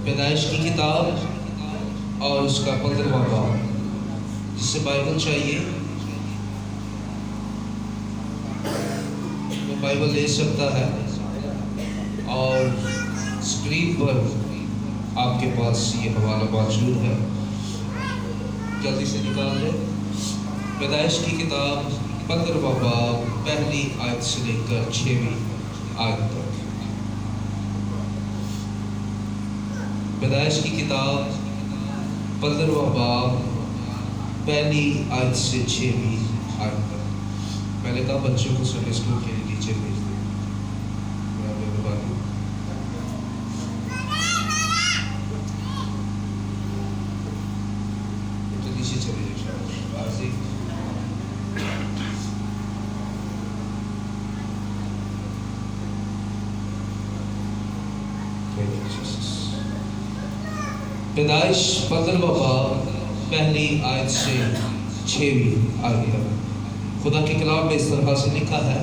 پیدائش کی کتاب اور اس کا 15واں باب، جسے بائبل چاہیے وہ بائبل لے سکتا ہے، اور اسکرین پر آپ کے پاس یہ حوالہ موجود ہے، جلدی سے نکال لیں۔ پیدائش کی کتاب 15واں باب، پہلی آیت سے لے کر 6ویں آیت تک۔ پیدائش کی کتاب 15واں باب، پہلی آیت سے 6ویں آیت تک۔ میں نے کہا بچوں کو سنڈے اسکول کے لیے نیچے بھیج دیں۔ نیچے چلے جائیں۔ پیدائش 15واں باب، پہلی آیت سے 6ویں آیت تک۔ خدا کے کلام میں اس طرح سے لکھا ہے،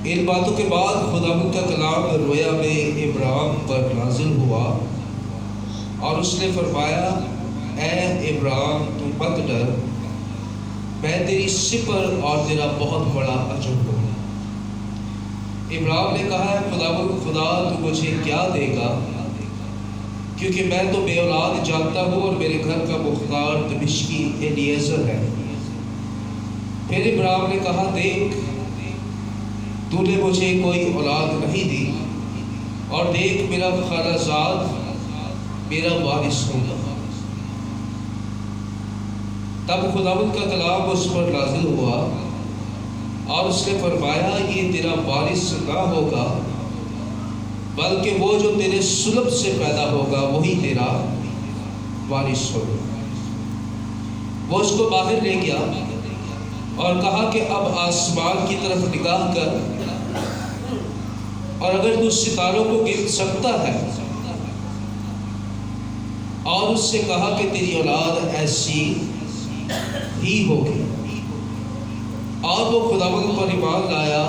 ان باتوں کے بعد خداوند کا کلام رویا میں ابراہیم پر نازل ہوا، اور اس نے فرمایا، اے ابراہیم تو مت ڈر، میں تیری سپر اور تیرا بہت بڑا اجر ہوں۔ ابراہیم نے کہا، خداوند خدا تو مجھے کیا دے گا، کیونکہ میں تو بے اولاد جانتا ہوں، اور میرے گھر کا مختار دمشقی الیعزر ہے۔ پھر ابراہیم نے کہا، دیکھ تو نے مجھے کوئی اولاد نہیں دی، اور دیکھ میرا خالہ زاد میرا وارث ہوگا۔ تب خداوند کا کلام اس پر نازل ہوا، اور اس نے فرمایا، یہ تیرا وارث نہ ہوگا، بلکہ وہ جو تیرے صلب سے پیدا ہوگا وہی تیرا وارث ہوگا۔ وہ اس کو باہر لے گیا اور کہا کہ اب آسمان کی طرف نگاہ کر، اور اگر تو ستاروں کو گن سکتا ہے، اور اس سے کہا کہ تیری اولاد ایسی ہی ہوگی۔ اور وہ خداوند پر ایمان لایا،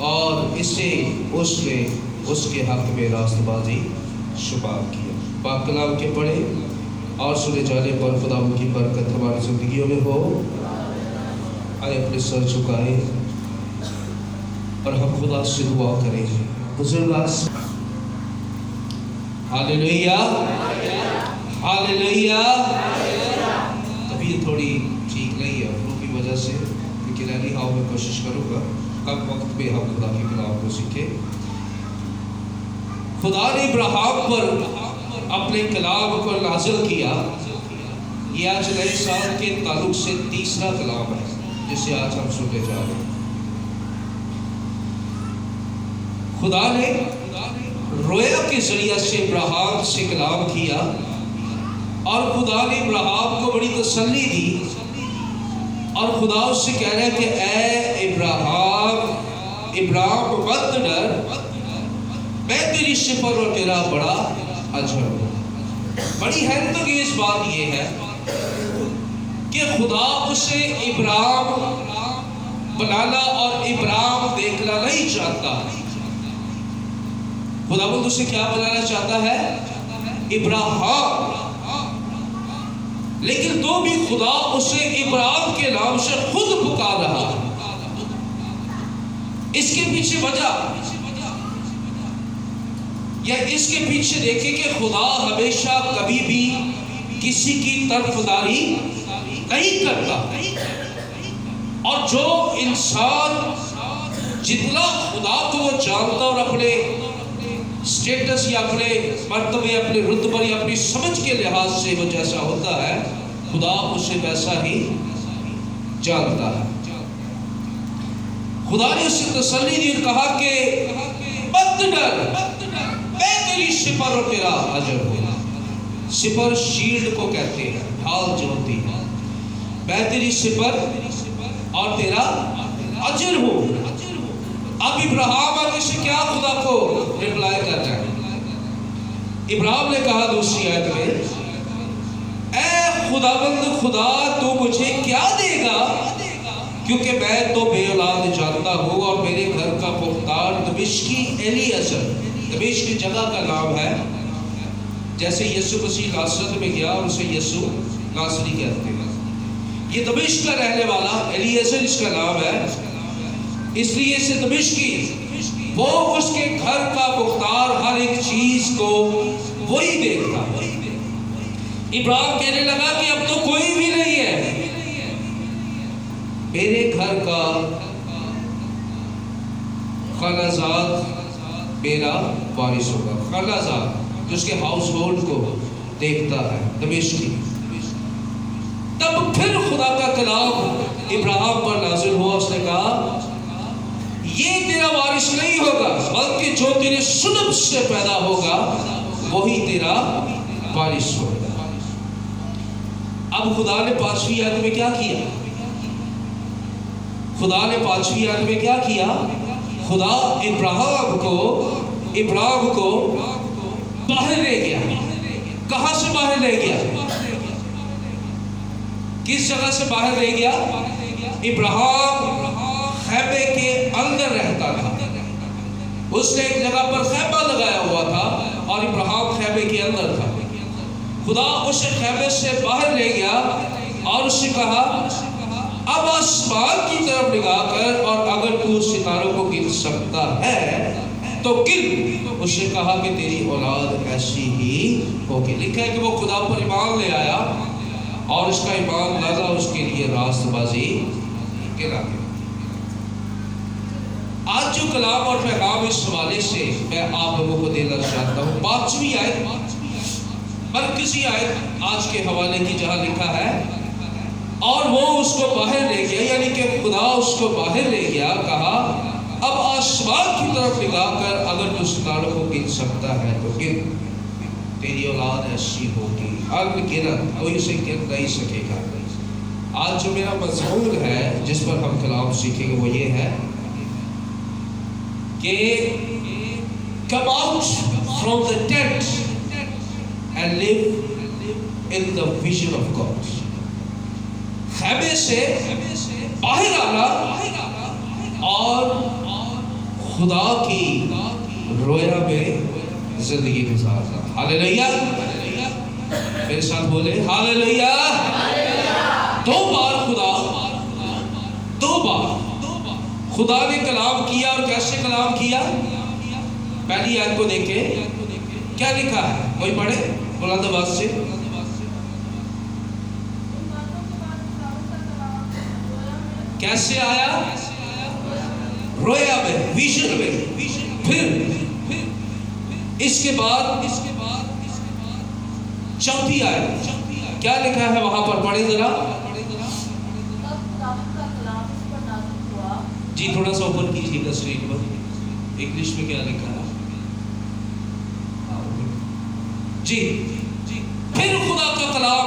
اور اسے اس نے اس کے حق میں راست بازی شمار کیا۔ پاک کلام کے پڑھے اور سنے جانے پر خداوند کی برکت ہماری زندگیوں میں ہو۔ آئے اپنے سر جھکائے اور ہم خدا سے دعا کریں۔ بزرگ ہاللیلویا، ہاللیلویا۔ طبیعت تھوڑی ٹھیک نہیں ہے فلو کی وجہ سے، لیکن اینی ہاؤ میں کوشش کروں گا کم وقت میں ہم خدا کے کلام کو سیکھیں۔ خدا نے ابراہیم پر اپنے کلام کو نازل کیا۔ یہ آج نئے سال کے تعلق سے تیسرا کلام ہے جسے آج ہم سننے جا رہے ہیں۔ خدا نے رویا کے ذریعے سے ابراہیم سے کلام کیا، اور خدا نے ابراہیم کو بڑی تسلی دی، اور خدا اس سے کہہ رہا ہے کہ اے ابراہیم مت ڈر، میں تیری سپر اور تیرا بڑا اجر ہوں۔ بڑی حیرت انگیز بات یہ ہے کہ خدا اسے ابراہیم بنانا اور ابراہیم دیکھنا نہیں چاہتا۔ خداوند اسے کیا بنانا چاہتا ہے؟ ابراہیم۔ لیکن تو بھی خدا اسے ابراہیم کے نام سے خود پکار رہا۔ اس کے پیچھے وجہ یا اس کے پیچھے دیکھیں کہ خدا ہمیشہ کبھی بھی کسی کی طرفداری نہیں کرتا، اور جو انسان جتنا خدا کو وہ جانتا اور اپنے سٹیٹس یا اپنے مرتبے، اپنے رتبہ یا اپنی سمجھ کے لحاظ سے وہ جیسا ہوتا ہے، خدا اسے ویسا ہی جانتا ہے۔ خدا نے اسے تسلی دی اور کہا کہ مت ڈر، میں تیری سپر اور تیرا اجر ہوں۔ سپر شیلڈ کو کہتے ہیں، ڈھال جو ہوتی ہے۔ میں تیری سپر اور تیرا اجر ہوں۔ اب ابراہیم آگے سے کیا خدا کو ریپلائی کر رہا ہے؟ ابراہیم نے کہا دوسری آیت میں، اے خداوند خدا تو مجھے کیا دے گا، کیونکہ میں تو بے اولاد جانتا ہوں اور میرے گھر کا مختار دمشقی الیعزر، دمشق جگہ کا نام ہے، جیسے یسوع مسیح ناصرت میں گیا اور اسے یسوع ناصری کہتے ہیں۔ یہ دمشق کا رہنے والا الیعزر اس کا نام ہے، اس لیے اسے دمشقی، وہ اس کے گھر کا مختار، ہر ایک چیز کو وہی دیکھتا ہے۔ ابراہیم کہنے لگا کہ اب تو کوئی بھی نہیں ہے، میرے گھر کا خانہ زاد میرا وارث ہوگا۔ خانہ زاد جس کے ہاؤس ہولڈ کو دیکھتا ہے، دمشقی۔ تب پھر خدا کا کلام ابراہیم پر نازل ہوا، اس نے کہا یہ تیرا وارث نہیں ہوگا، بلکہ جو تیرے سلب سے پیدا ہوگا وہی تیرا وارث ہوگا۔ اب خدا نے 5ویں آیت میں کیا کیا؟ خدا نے 5ویں آیت میں کیا کیا؟ خدا ابراہیم کو باہر لے گیا۔ کہاں سے باہر لے گیا؟ کس جگہ سے باہر لے گیا؟ ابراہیم خیمے کے اندر رہتا تھا، اس نے ایک جگہ پر خیمہ لگایا ہوا تھا اور ابراہیم خیمے کے اندر تھا۔ خدا اسے خیمے سے باہر لے گیا اور اس سے کہا اب آسمان کی طرف نگاہ کر، اور اگر تو ستاروں کو گن سکتا ہے تو گن۔ اس نے کہا کہ تیری اولاد ایسی ہی ہوگی۔ لکھا ہے کہ وہ خدا پر ایمان لے آیا اور اس کا ایمان لانا اس کے لیے راست بازی گرا گیا۔ آج جو کلام اور پیغام اس حوالے سے میں آپ لوگوں کو دینا چاہتا ہوں، 5ویں آیت، مرکزی آیت آج کے حوالے کی، جہاں لکھا ہے اور وہ اس کو باہر لے گیا، یعنی کہ خدا اس کو باہر لے گیا، کہا اب آسمان کی طرف نگاہ کر، اگر تو ستاروں کو گن سکتا ہے تو گن، تیری اولاد ایسی ہوگی۔ اب گنن کوئی اسے گن نہیں سکے گا۔ آج جو میرا مضمون ہے جس پر ہم کلام سیکھیں گے وہ یہ ہے کہ come out from the tent and live in the vision of God۔ خیمے سے باہر آنا اور خدا کی رویا میں زندگی گزارنا۔ ہاللیلویا، میرے ساتھ بولے ہاللیلویا۔ 2 بار خدا نے کلام کیا، اور کیسے کلام کیا؟ پہلی آیت کو دیکھیں، کیا لکھا ہے؟ کوئی پڑھے بلند آواز سے۔ کیسے آیا؟ رویا میں، ویژن میں۔ پھر اس کے بعد 4تھی آیت کیا لکھا ہے وہاں پر؟ پڑھیں ذرا جی، تھوڑا سا اوپر کیجیے گا اسکرین پر، انگلش میں کیا لکھا ہے جی۔ پھر خدا کا کلام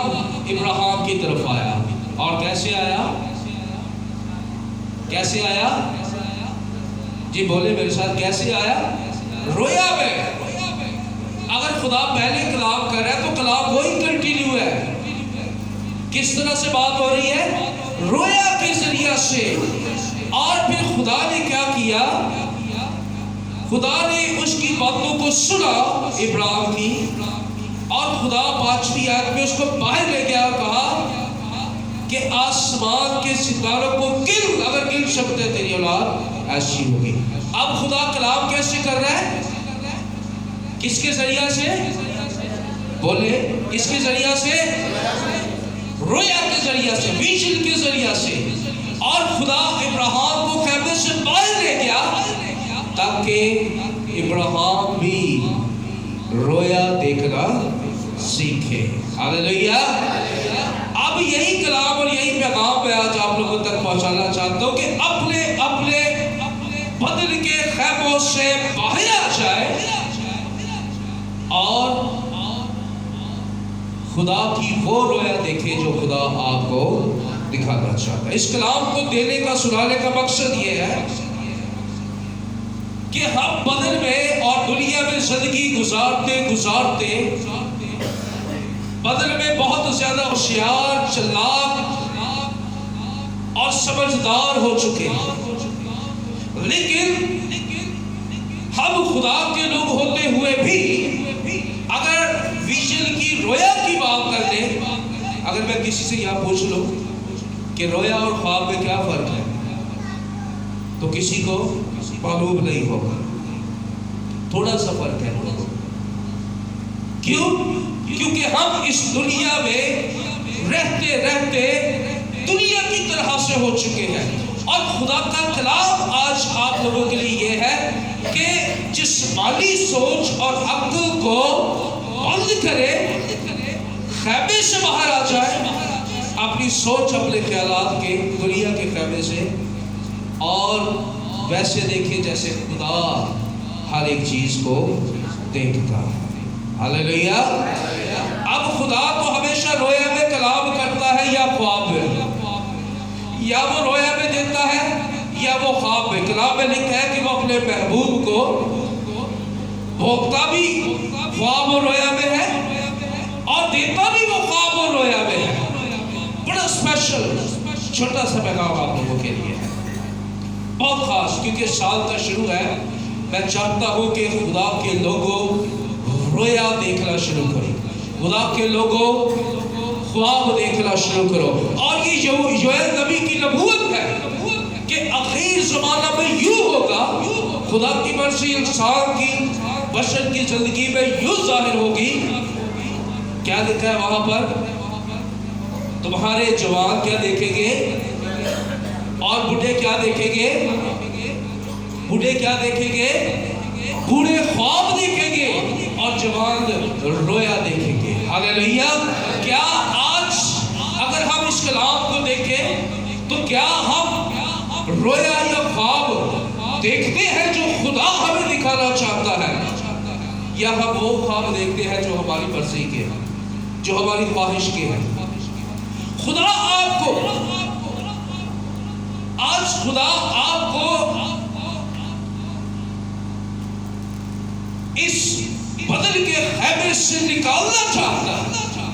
ابراہیم کی طرف آیا، اور کیسے آیا؟ کیسے آیا جی؟ بولے میرے ساتھ، کیسے آیا؟ رویا میں۔ اگر خدا پہلے کلام کر رہا ہے تو کلام وہی کنٹینیو ہے۔ کس طرح سے بات ہو رہی ہے؟ رویا کے ذریعہ سے۔ اور پھر خدا نے کیا کیا؟ خدا نے اس کی باتوں کو سنا ابراہیم کی، اور خدا 5ویں آیت میں اس کو باہر لے گیا اور کہا کہ آسمان کے ستاروں کو گن، اگر گن سکتے تیری اولاد ایسی ہوگی۔ اب خدا کلام کیسے کر رہا ہے؟ کس کے ذریعہ سے؟ بولے کس کے ذریعہ سے؟ رویا کے ذریعہ سے، ویژن کے ذریعہ سے۔ اور خدا ابراہیم کو خیمے سے باہر لے گیا تاکہ ابراہیم بھی رویا دیکھنا سیکھے۔ ہاللیلویا۔ اب یہی کلام اور یہی پیغام میں آج آپ لوگوں تک پہنچانا چاہتا ہوں کہ اپنے بدن کے خیموں سے باہر آ جائے اور خدا کی وہ رویا دیکھے جو خدا آپ کو دکھانا چاہتا ہے۔ اس کلام کو دینے کا، سنانے کا مقصد یہ ہے کہ ہم بدن میں اور دنیا میں زندگی گزارتے بدن میں بہت زیادہ ہوشیار، چلاک اور سمجھدار ہو چکے ہیں، لیکن ہم خدا کے لوگ ہوتے ہوئے بھی اگر ویژن کی رویا کی بات کر لیں، اگر میں کسی سے یہاں پوچھ لوں کہ رویا اور خواب میں کیا فرق ہے تو کسی کو معلوم نہیں ہوگا۔ تھوڑا سا فرق ہے۔ کیوں؟ کیونکہ ہم اس دنیا میں رہتے رہتے دنیا کی طرح سے ہو چکے ہیں، اور خدا کا کلام آج آپ لوگوں کے لیے یہ ہے کہ جسمانی سوچ اور عقل کو بند کرے، خیمے سے باہر آ جائے، اپنی سوچ اپنے خیالات کے دنیا کے خیمے سے، اور ویسے دیکھیں جیسے خدا ہر ایک چیز کو دیکھتا ہے۔ ہاللیلویا۔ اب خدا تو ہمیشہ رویا میں کلام کرتا ہے یا خواب میں، یا وہ رویا میں دیتا ہے یا وہ خواب میں۔ کلام میں لکھا ہے کہ وہ اپنے محبوب کو بھوگتا بھی خواب اور رویا میں ہے، اور دیتا بھی وہ خواب اور رویا میں ہے۔ بڑا اسپیشل چھوٹا سا پیغام آپ لوگوں کے لیے ہے، بہت خاص، کیونکہ سال کا شروع ہے۔ میں چاہتا ہوں کہ خدا کے لوگوں رویا دیکھنا شروع کرو، خدا کے لوگوں خواب دیکھنا شروع کرو، اور یہ یوئیل نبی کی نبوت ہے کہ آخر زمانہ میں یوں ہوگا، خدا کی مرضی انسان کی بشر کی زندگی میں یوں ظاہر ہوگی۔ کیا لکھا ہے وہاں پر؟ تمہارے جوان کیا دیکھیں گے اور بوڑھے کیا دیکھیں گے؟ بوڑھے کیا دیکھیں گے؟ بوڑھے خواب دیکھیں گے اور جوان رویا دیکھیں گے۔ ہاللیلویا۔ کیا آج اگر ہم اس کلام کو دیکھیں تو کیا ہم رویا یا خواب دیکھتے ہیں جو خدا ہمیں دکھانا چاہتا ہے، یا ہم وہ خواب دیکھتے ہیں جو ہماری مرضی کے ہیں، جو ہماری خواہش کے ہیں؟ خدا آپ کو آج اس بدل کے خیمے سے نکالنا چاہتا ہے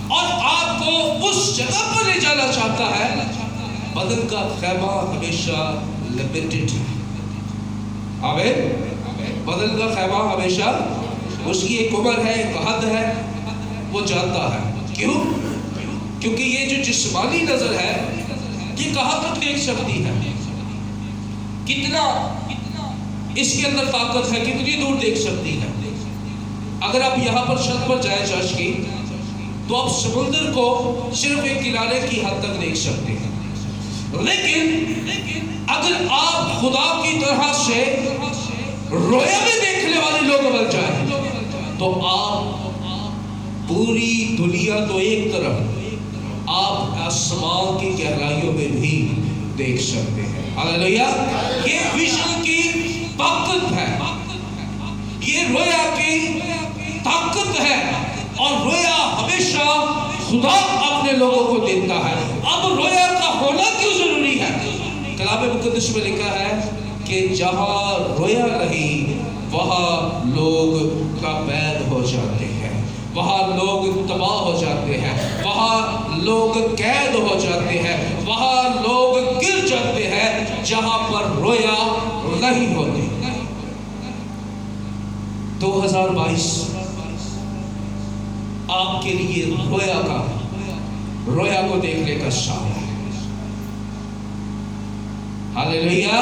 اور آپ کو اس جگہ پر لے جانا چاہتا ہے۔ بدل کا خیمہ ہمیشہ لمیٹڈ ہے۔ آمین۔ بدل کا خیمہ ہمیشہ اس کی ایک عمر ہے، ایک حد ہے، وہ جانتا ہے۔ کیوں؟ کیونکہ یہ جو جسمانی نظر ہے یہ کہاں تک دیکھ سکتی ہے، کتنا اس کے اندر طاقت ہے، کتنی دور دیکھ سکتی ہے۔ اگر آپ یہاں پر چھت پر جائیں چرچ کی تو آپ سمندر کو صرف ایک کنارے کی حد تک دیکھ سکتے ہیں، لیکن اگر آپ خدا کی طرح سے رویا میں دیکھنے والے لوگ بن جائیں تو آپ پوری دنیا تو ایک طرف، آپ آسمان کی گہرائیوں میں بھی دیکھ سکتے ہیں۔ ہاللیلویا۔ یہ ویژن کی طاقت ہے، یہ رویا کی طاقت ہے، اور رویا ہمیشہ خدا اپنے لوگوں کو دیتا ہے۔ اب رویا کا ہونا کیوں ضروری ہے؟ کلام مقدس میں لکھا ہے کہ جہاں رویا نہیں وہاں لوگ ناپید ہو جاتے ہیں، وہاں لوگ تباہ ہو جاتے ہیں، وہاں لوگ قید ہو جاتے ہیں، وہاں لوگ گر جاتے ہیں جہاں پر رویا نہیں ہوتی۔ 2022 آپ کے لیے رویا کو دیکھنے کا سال ہے۔ ہاللیلویا،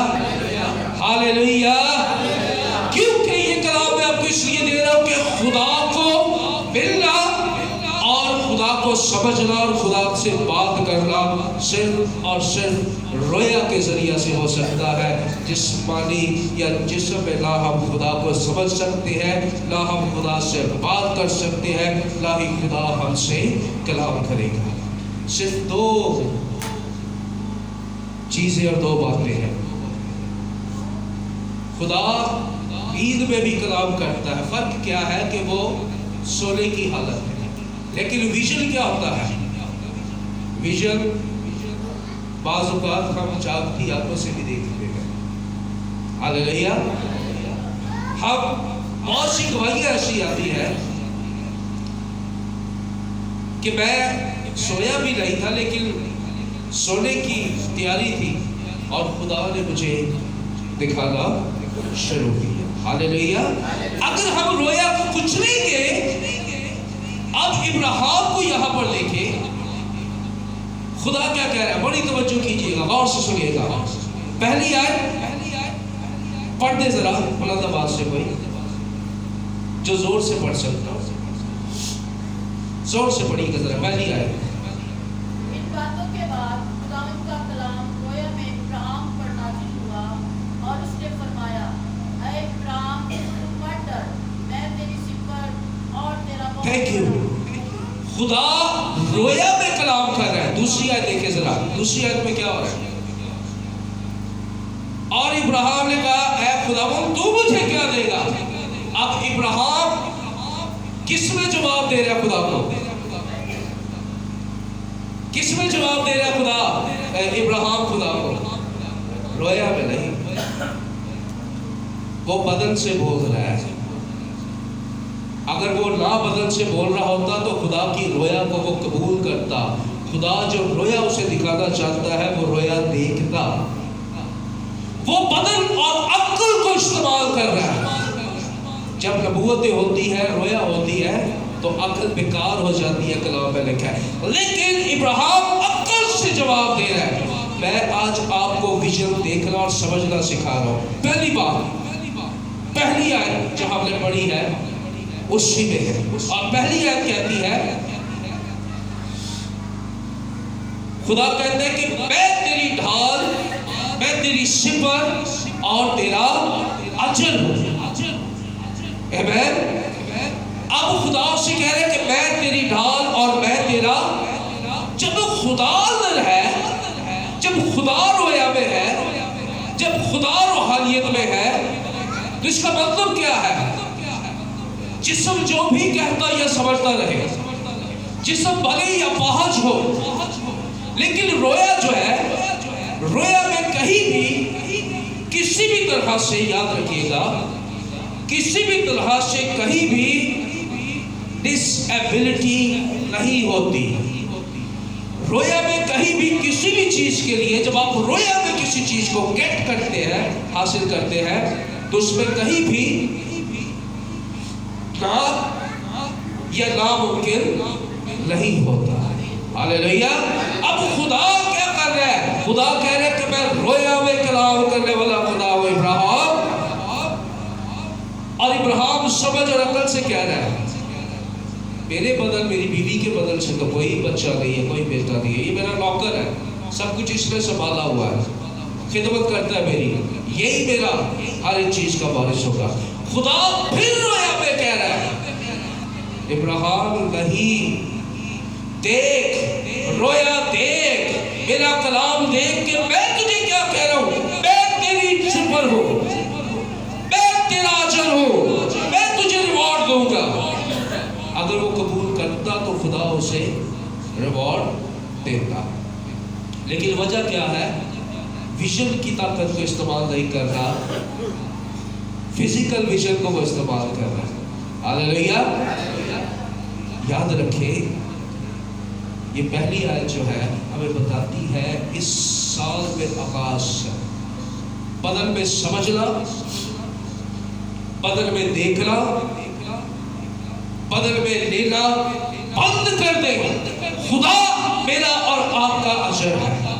ہاللیلویا۔ کیونکہ یہ کلام میں آپ کو اس لیے دے رہا ہوں کہ خدا کو ملنا اور خدا کو سمجھنا اور خدا سے بات کرنا صرف اور صرف رویا کے ذریعہ سے ہو سکتا ہے۔ جسمانی یا جسم میں نہ ہم خدا کو سمجھ سکتے ہیں، نہ ہم خدا سے بات کر سکتے ہیں، نہ ہی خدا ہم سے کلام کرے گا۔ صرف دو چیزیں اور دو باتیں ہیں۔ خدا نیند میں بھی کلام کرتا ہے، فرق کیا ہے کہ وہ سونے کی حالت ہے، لیکن ویژن کیا ہوتا ہے؟ ویژن بعض اوقات ہم جاگتی آنکھوں سے بھی دیکھتے ہیں۔ ہاللیلویا۔ ہم بہت سی گواہیاں ایسی آتی ہیں کہ میں سویا بھی نہیں تھا لیکن سونے کی تیاری تھی اور خدا نے مجھے دکھانا شروع کیا. ہاللیلویا. اگر ہم رویا کو کچلیں گے، اب ابراہیم کو یہاں پر دیکھیں خدا کیا کہہ رہا ہے. بڑی توجہ کیجیے گا، غور سے سنیے گا. پہلی آیت پڑھ دے ذرا بلند آواز سے، کوئی جو زور سے پڑھ سکتا ہو زور سے پڑھی گا ذرا. پہلی آیت. ان باتوں کے بعد خداوند کا کلام رویا میں ابراہیم پر نازل ہوا اور اس نے فرمایا، اے ابراہیم تو مت ڈر، میں تیری صفت اور تیرا بہت تھینک یو. خدا رویا میں کلام کر رہا ہے. دوسری آیت دیکھیں ذرا، دوسری آیت میں کیا ہو رہا ہے. اور ابراہیم نے کہا، اے خداوند تو مجھے کیا دے گا. اب ابراہیم کس میں جواب دے رہا ہے خدا کو؟ کس میں جواب دے رہا ہے خدا؟ ابراہیم خدا کو رویا میں نہیں، وہ بدن سے بول رہا ہے. اگر وہ نہ بدن سے بول رہا ہوتا تو خدا کی رویا کو وہ قبول کرتا. خدا جو رویا اسے دکھانا چاہتا ہے وہ رویا دیکھتا. وہ بدن اور عقل کو استعمال کر رہا ہے. جب نبوتیں ہوتی ہے، رویا ہوتی ہے تو عقل بیکار ہو جاتی ہے، کلام میں لکھا ہے. لیکن ابراہیم عقل سے جواب دے رہا ہے. میں آج آپ کو ویژن دیکھنا اور سمجھنا سکھا رہا ہوں. پہلی بات، پہلی آیت جو ہم نے پڑھی ہے اسی میں ہے. اور پہلی آیت کہتی ہے، خدا کہتا ہے کہ میں تیری ڈھال، میں تیری سپر اور تیرا اجر ہوں. آمین. اب خدا سے کہہ رہے کہ میں تیری ڈھال اور میں تیرا. جب خدا اندر ہے، جب خدا رویا میں ہے، جب خدا روحانیت میں ہے تو اس کا مطلب کیا ہے؟ جسم جو بھی کہتا یا سمجھتا رہے، جسم بھلے یا پہنچ ہو، لیکن رویا جو ہے، رویا میں کہیں بھی کسی بھی طرح سے، یاد رکھیے گا، کسی بھی طرح سے کہیں بھی ڈس ایبلٹی نہیں ہوتی. رویا میں کہیں بھی کسی بھی چیز کے لیے، جب آپ رویا میں کسی چیز کو گیٹ کرتے ہیں، حاصل کرتے ہیں، تو اس میں کہیں بھی یا ناممکن نہیں ہوتا. ہاللیلویا. اب خدا کیا کر رہا ہے؟ خدا کہہ رہا ہے کہ میں رویا میں کلام کرنے والا خدا ہوں ابراہیم. اور ابراہیم سمجھ اور عقل سے کہہ رہا ہے، میرے بدن، میری بیوی کے بدن سے تو کوئی بچہ نہیں ہے، کوئی بیٹا نہیں ہے. یہ میرا نوکر ہے، سب کچھ اس میں سنبھالا ہوا ہے، خدمت کرتا ہے میری، یہی میرا ہر ایک چیز کا وارث ہوگا. خدا پھر رویا میں کہہ رہا ہے، ابراہیم نہیں، دیکھ، رویا دیکھ، میرا کلام دیکھ کہ میں تجھے کیا کہہ رہا ہوں. میں تیری سپر ہوں، میں تیرا اجر ہوں، میں تجھے ریوارڈ دوں گا. اگر وہ قبول کرتا تو خدا اسے ریوارڈ دیتا. لیکن وجہ کیا ہے؟ ویژن کی طاقت کو استعمال نہیں کر رہا، فزیکل ویژن کو وہ استعمال کر رہا ہے. ہاللیلویا. یاد رکھے، یہ پہلی آیت جو ہے ہمیں بتاتی ہے اس سال میں آغاز سے بدن میں سمجھنا، بدن میں دیکھنا، بدن میں لینا بند کر دے. خدا میرا اور آپ کا اجر ہے.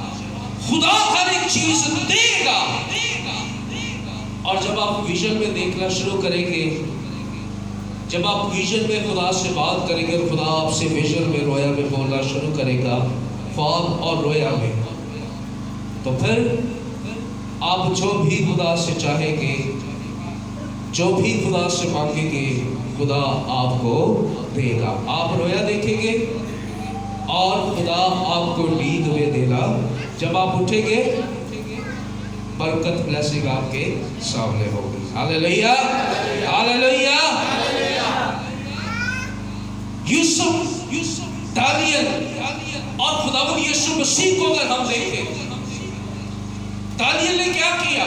خدا ہر ایک چیز دے گا. اور جب آپ ویژن میں دیکھنا شروع کریں گے، جب آپ ویژن میں خدا سے بات کریں گے، خدا آپ سے ویژن میں، رویا میں بولنا شروع کرے گا، خواب اور رویا میں، تو پھر آپ جو بھی خدا سے چاہیں گے، جو بھی خدا سے مانگیں گے، خدا آپ کو دے گا. آپ رویا دیکھیں گے اور خدا آپ کو نیند میں دینا. جب آپ اٹھیں گے، برکت بلیسنگ آپ کے سامنے ہوگی. ہاللیلویا. ہاللیلویا. یوسف، دانیل اور خداوند یسوع مسیح کو اگر ہم دیکھیں، دانیل نے کیا کیا؟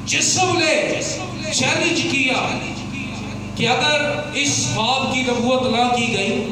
جسم نے چیلنج کیا کہ اگر اس خواب کی نبوت نہ کی گئی،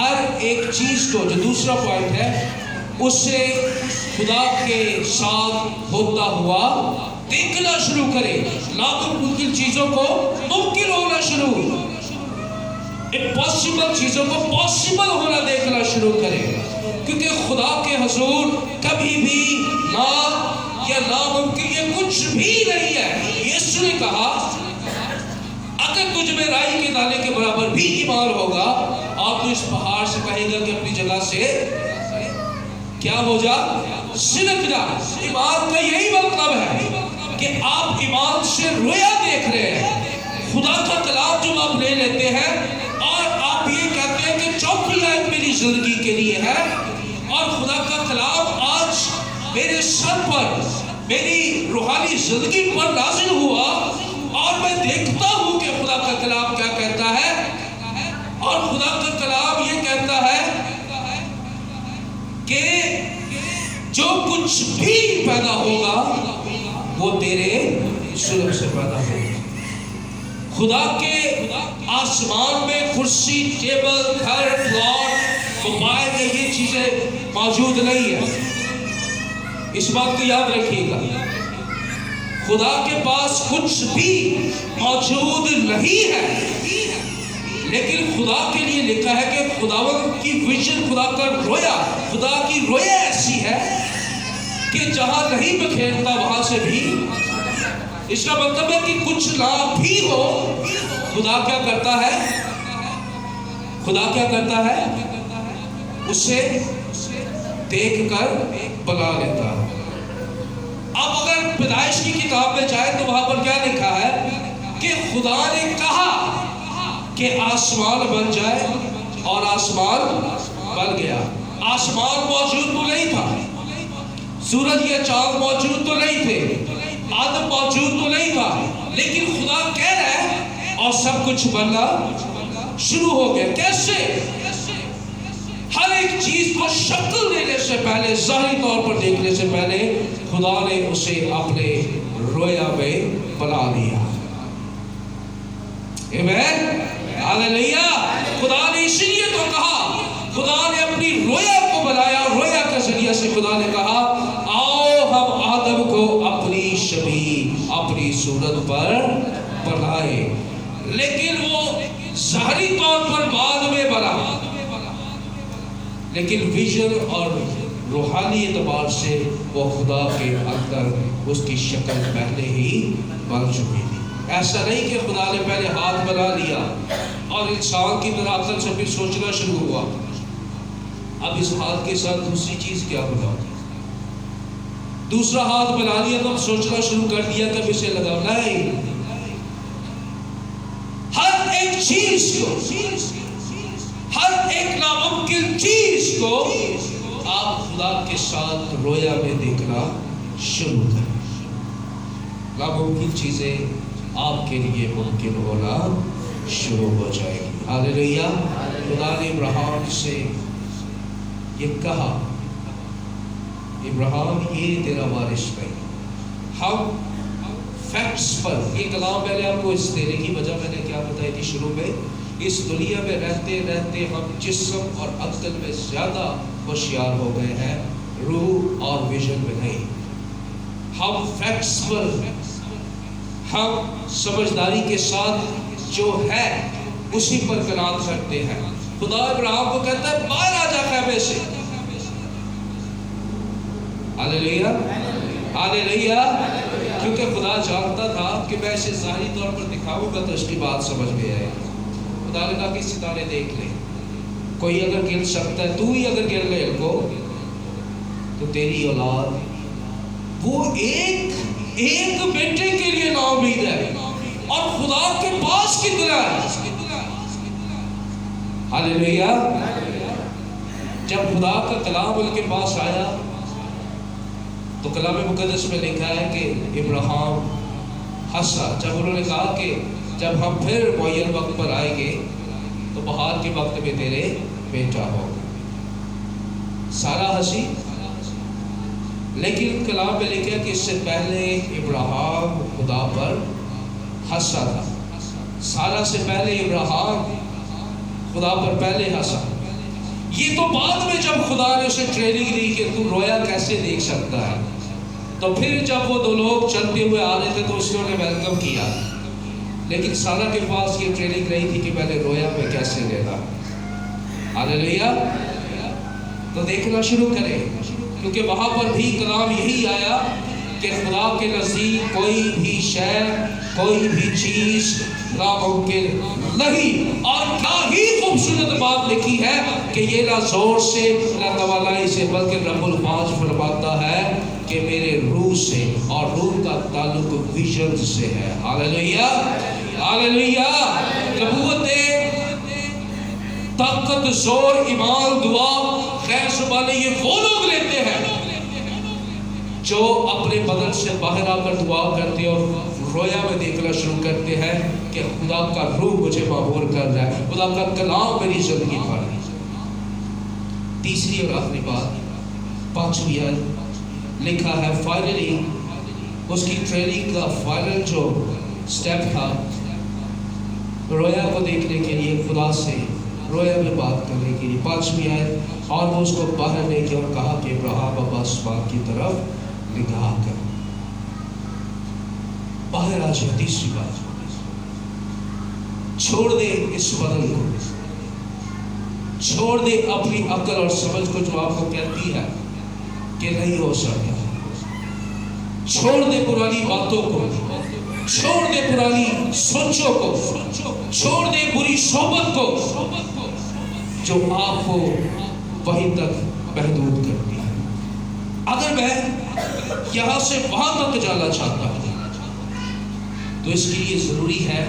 ہر ایک چیز کو، جو دوسرا پوائنٹ ہے، اسے خدا کے ساتھ ہوتا ہوا دیکھنا شروع کرے، ناممکن چیزوں کو ممکن ہونا شروع، امپاسبل چیزوں کو پاسبل ہونا دیکھنا شروع کرے، کیونکہ خدا کے حضور کبھی بھی ناممکن یہ کچھ بھی نہیں ہے۔ یسوع نے کہا اگر تجھ میں رائی کے دانے کے برابر بھی ایمان ہوگا، آپ تو اس پہاڑ سے کہے گا کہ اپنی جگہ سے کیا ہو جا، سنک جا۔ ایمان کا یہی مطلب ہے کہ آپ ایمان سے رویا دیکھ رہے ہیں، خدا کا کلام جو آپ لے لیتے ہیں اور آپ یہ کہتے ہیں کہ چوتھی آیت میری زندگی کے لیے ہے، اور خدا کا کلام آج میرے سر پر، میری روحانی زندگی پر نازل ہوا، اور میں دیکھتا ہوں کہ خدا کا کلام کیا کہتا ہے، اور خدا کا کلام یہ کہتا ہے کہ جو کچھ بھی پیدا ہوگا وہ تیرے سلب سے پیدا ہوگا۔ خدا کے آسمان میں کرسی، ٹیبل، گھر، پلاٹ، موبائل، یہ چیزیں موجود نہیں ہیں، اس بات کو یاد رکھیے گا۔ خدا کے پاس کچھ بھی موجود نہیں ہے، لیکن خدا کے لیے لکھا ہے کہ خداوند کی ویژن، خدا کا رویا، خدا کی رویا ایسی ہے کہ جہاں نہیں بکھیرتا وہاں سے بھی، اس کا مطلب ہے کہ کچھ نہ بھی ہو، خدا کیا کرتا ہے، خدا کیا کرتا ہے، اسے دیکھ کر بلا لیتا ہے۔ اب اگر پیدائش کی کتاب میں جائے تو وہاں پر کیا لکھا ہے کہ خدا نے کہا کہ آسمان بن جائے، اور آسمان بن گیا۔ آسمان موجود تو نہیں تھا، سورج یا چاند موجود تو نہیں تھے، آدم موجود تو نہیں تھا، لیکن خدا کہہ رہا ہے اور سب کچھ بننا شروع ہو گیا۔ کیسے؟ ہر ایک چیز کو شکل دینے سے پہلے، ظاہری طور پر دیکھنے سے پہلے، خدا نے اسے اپنے رویا میں بنا لیا۔ آمین، ہاللیلویا۔ خدا نے اسی لیے تو کہا، خدا نے اپنی رویا کو بنایا، رویا کے ذریعے سے خدا نے کہا آؤ ہم آدم کو اپنی شبیہ، اپنی صورت پر بنائے، لیکن وہ ظاہری طور پر بعد میں بنا، لیکن ویژن اور روحانی اعتبار سے وہ خدا کے اندر اس کی شکل پہلے ہی بن چکی تھی۔ ایسا نہیں کہ خدا نے پہلے ہاتھ بنا لیا اور انسان کی طرح عقل سے پھر سوچنا شروع ہوا، اب اس ہاتھ کے ساتھ دوسری چیز کیا بناؤ، دوسرا ہاتھ بنا لیا تو اب سوچنا شروع کر دیا کہ اسے لگانا ہے۔ ہر ایک چیز کو، ہر ایک ناممکن چیز کو آپ خدا کے ساتھ رویا میں دیکھنا شروع کریں، ناممکن چیزیں آپ کے لیے ممکن ہونا شروع ہو جائے گی۔ ہاللیلویا۔ خدا نے ابراہیم سے یہ کہا، ابراہیم یہ تیرا وارث نہیں۔ ہم فیکٹس پر، یہ کلام میں نے آپ کو اس دینے کی وجہ میں نے کیا بتائی تھی شروع میں، اس دنیا میں رہتے رہتے ہم جسم اور عقل میں زیادہ ہوشیار ہو گئے ہیں، روح اور ویژن میں نہیں۔ ہم فیکٹس پر، ہم سمجھداری کے ساتھ جو ہے اسی پر قناعت کرتے ہیں۔ خدا ابراہیم کو کہتا ہے باہر آ جا خیمے سے۔ ہاللیلویا، ہاللیلویا۔ کیونکہ خدا جانتا تھا کہ میں اسے ظاہری طور پر دکھاؤں گا تو اس کی بات سمجھ میں آئے گی۔ خدا نے کہا کہ ستارے دیکھ لیں، کوئی اگر گر سکتا ہے، تو ہی اگر گر لے ان کو تو تیری اولاد، وہ ایک بیٹے کے لیے نا امید ہے اور خدا کے پاس کتنا ہے۔ ہاللیلویا۔ جب خدا کا کلام ان کے پاس آیا تو کلام مقدس میں لکھا ہے کہ ابراہیم ہنسا جب انہوں نے کہا کہ جب ہم پھر معین وقت پر آئیں گے تو بہار کے وقت میں تیرے بیٹا ہوگا۔ سارا ہنسی، لیکن کلام میں لکھا کہ اس سے پہلے ابراہیم خدا پر ہنسا تھا۔ سارا سے پہلے ابراہیم خدا پر پہلے ہنسا، یہ تو بعد میں جب خدا نے اسے ٹریننگ دی کہ تو رویا کیسے دیکھ سکتا ہے، تو پھر جب وہ دو لوگ چلتے ہوئے آ رہے تھے تو اس نے ویلکم کیا، لیکن سارا کے پاس یہ ٹریننگ نہیں تھی کہ پہلے رویا پہ کیسے لینا۔ ہاللیلویا۔ تو دیکھنا شروع کریں، کیونکہ وہاں پر بھی کلام یہی آیا کہ خدا کے نزدیک کوئی بھی شے، کوئی بھی چیز ناممکن نہیں۔ اور کیا ہی خوبصورت بات لکھی ہے کہ یہ نہ زور سے نہ توانائی سے، بلکہ رب الفاظ فرماتا ہے کہ میرے روح سے، اور روح کا تعلق ویژن سے ہے۔ ہاللیلویا، ہاللیلویا۔ نبوتیں، طاقت، زور، ایمان، دعا، خیر زبانی، یہ وہ لوگ لیتے ہیں جو اپنے بدن سے باہر آ کر دعا کرتے اور رویا میں دیکھنا شروع کرتے ہیں کہ خدا کا روح مجھے معمور کر رہا ہے، خدا کا کلام میری زندگی پر ہے۔ تیسری اور آخری بات، 5ویں آیت لکھا ہے، فائنلی اس کی ٹریننگ کا فائنل جو سٹیپ تھا، رویا کو دیکھنے کے لیے خدا سے رویا میں بات کرنے کے لیے۔ 5ویں آیت، اور وہ اس کو باہر لے کے اور کہا کہ ابراہیم اب آسمان کی طرف نگاہ کر، باہر آ جائے۔ تیسری بات، چھوڑ دے اس بدن کو، چھوڑ دے اپنی عقل اور سمجھ کو جو آپ کو کہتی ہے کہ نہیں ہو سکتا، چھوڑ دے پرانی باتوں کو، چھوڑ دے پرانی سوچوں کو، چھوڑ دے بری صحبت کو جو آپ کو وہیں تک محدود کرتی ہے۔ اگر میں یہاں سے وہاں تک جانا چاہتا ہوں تو اس کے لیے ضروری ہے